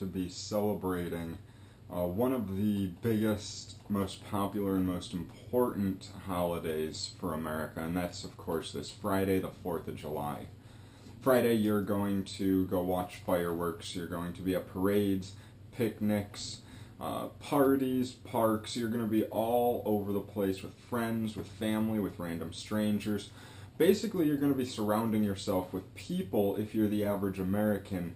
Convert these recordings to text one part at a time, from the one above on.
to be celebrating one of the biggest, most popular, and most important holidays for America, and that's, of course, this Friday, the 4th of July. Friday, you're going to go watch fireworks, you're going to be at parades, picnics, parties, parks. You're going to be all over the place with friends, with family, with random strangers. Basically, you're going to be surrounding yourself with people, if you're the average American,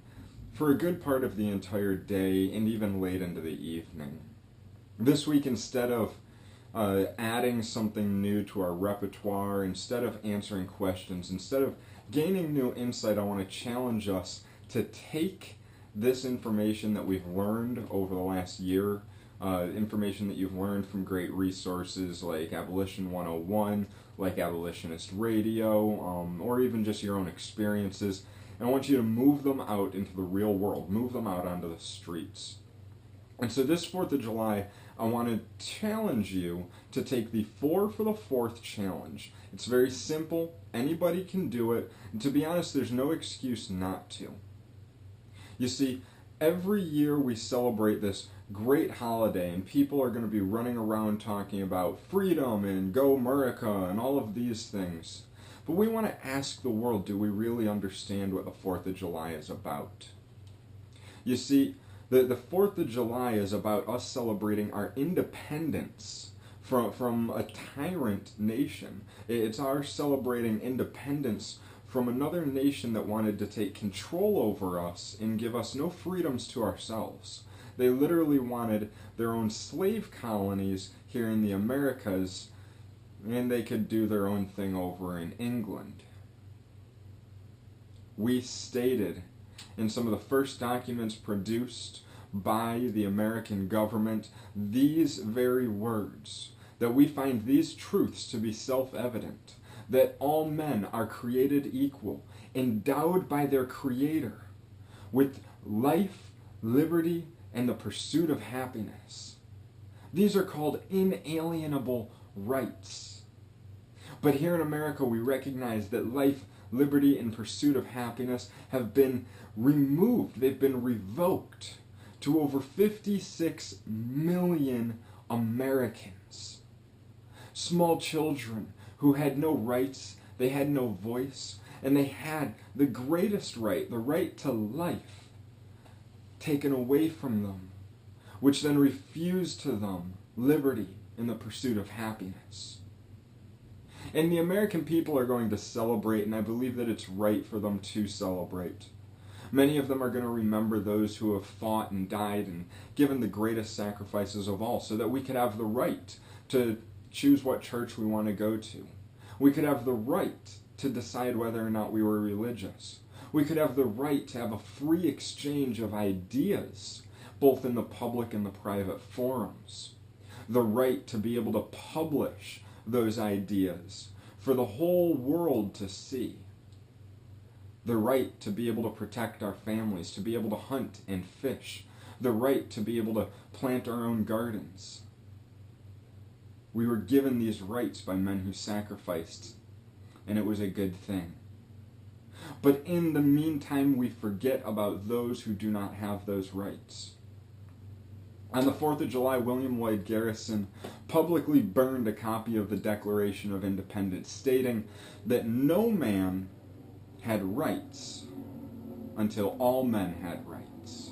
for a good part of the entire day and even late into the evening. This week, instead of adding something new to our repertoire, instead of answering questions, instead of gaining new insight, I want to challenge us to take this information that we've learned over the last year, information that you've learned from great resources like Abolition 101, like Abolitionist Radio, or even just your own experiences, and I want you to move them out into the real world, move them out onto the streets. And so this 4th of July, I want to challenge you to take the 4 for the 4th challenge. It's very simple, anybody can do it, and to be honest, there's no excuse not to. You see, every year we celebrate this great holiday, and people are going to be running around talking about freedom and Go America and all of these things. But we want to ask the world, do we really understand what the 4th of July is about? You see, the 4th of July is about us celebrating our independence from a tyrant nation. It's our celebrating independence from another nation that wanted to take control over us and give us no freedoms to ourselves. They literally wanted their own slave colonies here in the Americas, and they could do their own thing over in England. We stated in some of the first documents produced by the American government these very words, that we find these truths to be self-evident, that all men are created equal, endowed by their Creator with life, liberty, and the pursuit of happiness. These are called inalienable rights. But here in America, we recognize that life, liberty, and pursuit of happiness have been removed. They've been revoked to over 56 million Americans. Small children who had no rights, they had no voice, and they had the greatest right, the right to life, taken away from them, which then refused to them liberty in the pursuit of happiness. And the American people are going to celebrate, and I believe that it's right for them to celebrate. Many of them are going to remember those who have fought and died and given the greatest sacrifices of all, so that we could have the right to choose what church we want to go to. We could have the right to decide whether or not we were religious. We could have the right to have a free exchange of ideas, both in the public and the private forums. The right to be able to publish those ideas for the whole world to see. The right to be able to protect our families, to be able to hunt and fish. The right to be able to plant our own gardens. We were given these rights by men who sacrificed, and it was a good thing. But in the meantime, we forget about those who do not have those rights. On the 4th of July, William Lloyd Garrison publicly burned a copy of the Declaration of Independence, stating that no man had rights until all men had rights.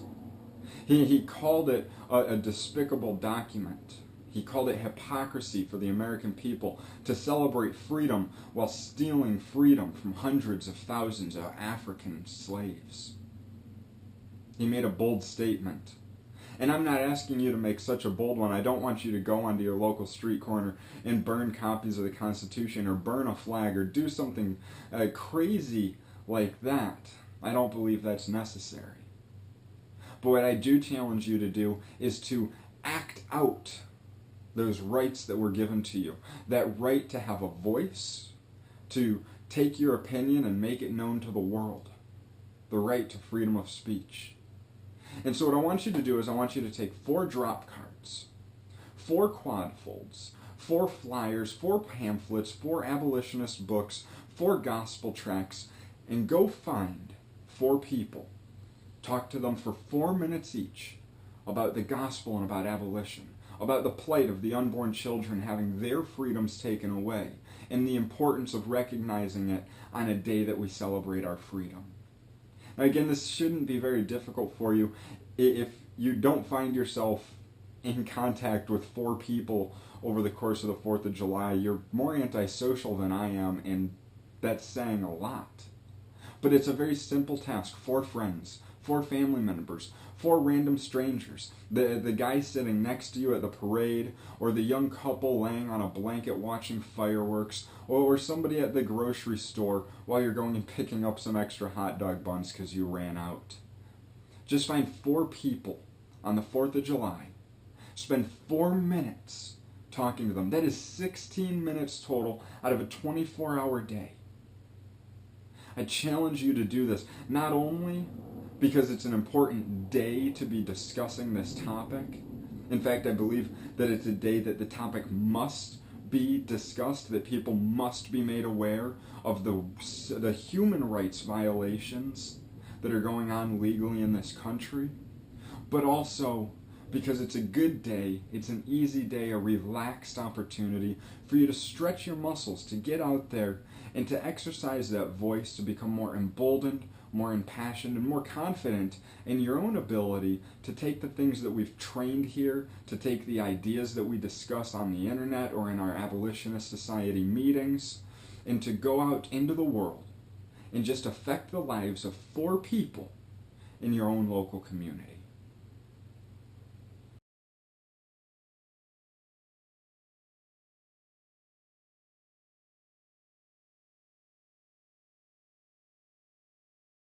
He called it a despicable document. He called it hypocrisy for the American people to celebrate freedom while stealing freedom from hundreds of thousands of African slaves. He made a bold statement. And I'm not asking you to make such a bold one. I don't want you to go onto your local street corner and burn copies of the Constitution or burn a flag or do something crazy like that. I don't believe that's necessary. But what I do challenge you to do is to act out those rights that were given to you. That right to have a voice, to take your opinion and make it known to the world. The right to freedom of speech. And so what I want you to do is I want you to take 4 drop cards, 4 quadfolds, 4 flyers, 4 pamphlets, 4 abolitionist books, 4 gospel tracts, and go find 4 people Talk to them for 4 minutes each about the gospel and about abolition, about the plight of the unborn children having their freedoms taken away, and the importance of recognizing it on a day that we celebrate our freedom. Now again, this shouldn't be very difficult for you if you don't find yourself in contact with 4 people over the course of the 4th of July. You're more antisocial than I am, and that's saying a lot. But it's a very simple task. 4 friends, 4 family members, 4 random strangers, the guy sitting next to you at the parade, or the young couple laying on a blanket watching fireworks, or somebody at the grocery store while you're going and picking up some extra hot dog buns because you ran out. Just find 4 people on the 4th of July. Spend 4 minutes talking to them. That is 16 minutes total out of a 24-hour day. I challenge you to do this, not only because it's an important day to be discussing this topic. In fact, I believe that it's a day that the topic must be discussed, that people must be made aware of the human rights violations that are going on legally in this country, but also because it's a good day, it's an easy day, a relaxed opportunity for you to stretch your muscles, to get out there and to exercise that voice, to become more emboldened, more impassioned, and more confident in your own ability to take the things that we've trained here, to take the ideas that we discuss on the internet or in our Abolitionist Society meetings, and to go out into the world and just affect the lives of 4 people in your own local community.